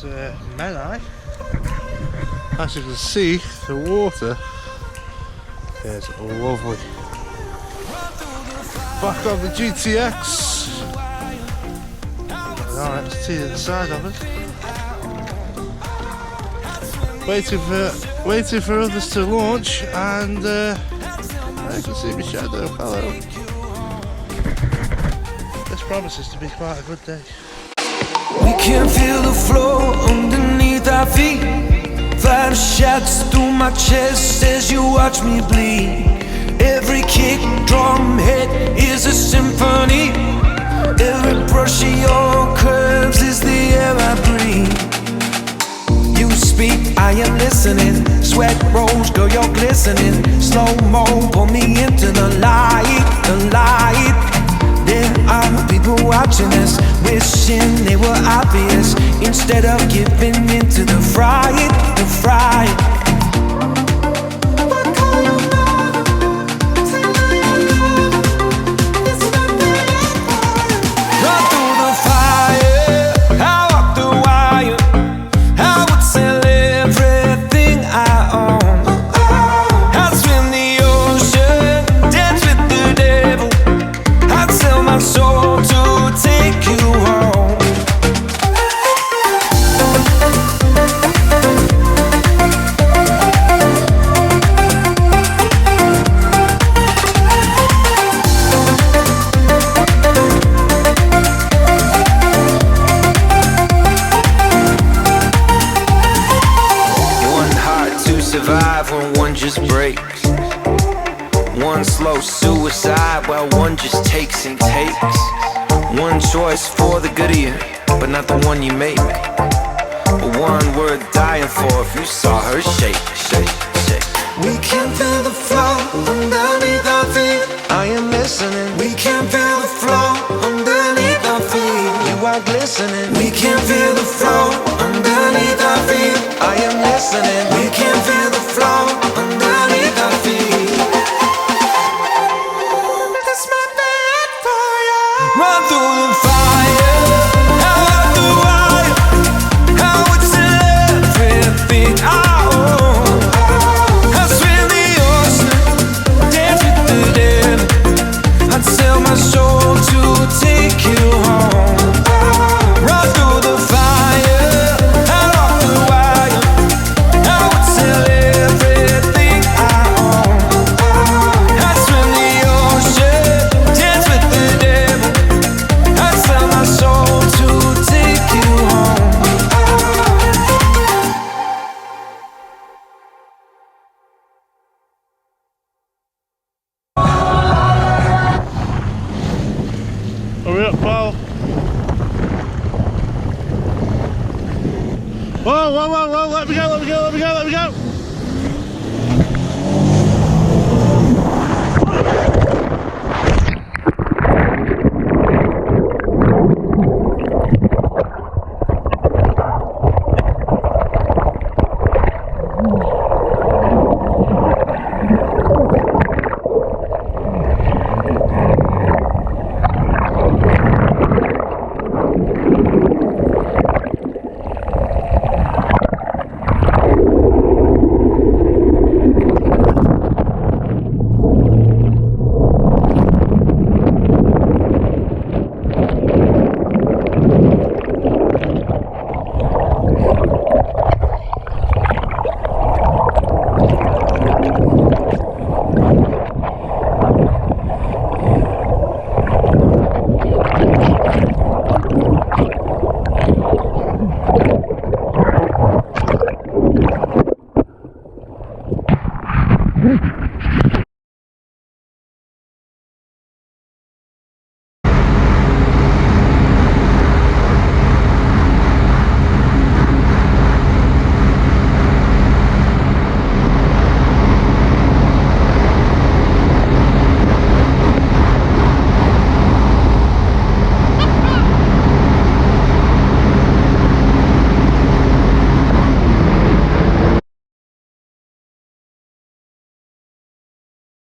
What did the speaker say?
Menai. As you can see, the water is lovely. Back on the GTX. Alright, let's see the side of it. Waiting for others to launch, and I can see my shadow. Hello. This promises to be quite a good day. We can feel the floor underneath our feet. Flash shots through my chest as you watch me bleed. Every kick, drum hit is a symphony. Every brush of your curves is the air I breathe. You speak, I am listening. Sweat rolls, girl, you're glistening. Slow-mo, pull me into the light, the light. There are people watching us, wishing they were obvious, instead of giving in to the fright, the fright. When one just breaks, one slow suicide while one just takes and takes. One choice for the good of you, but not the one you make. But one worth dying for if you saw her shake, shake, shake. We can feel the flow underneath our feet. I am listening. We can feel the flow underneath our feet. You are glistening. We can feel the flow underneath our feet. I am listening. We can feel the flow underneath our feet. That's my bed for you. Run through the fire, out the wire. I would sell everything I own. I'd swim the ocean, dance with the devil. I'd sell my soul to take you home. Run through the fire, out of the wire. I would sell everything I own. I'd swim the ocean, dance with the devil. I'd sell my soul to take you home. Hurry up, pal. Whoa, whoa, whoa, whoa, let me go, let me go, let me go, let me go.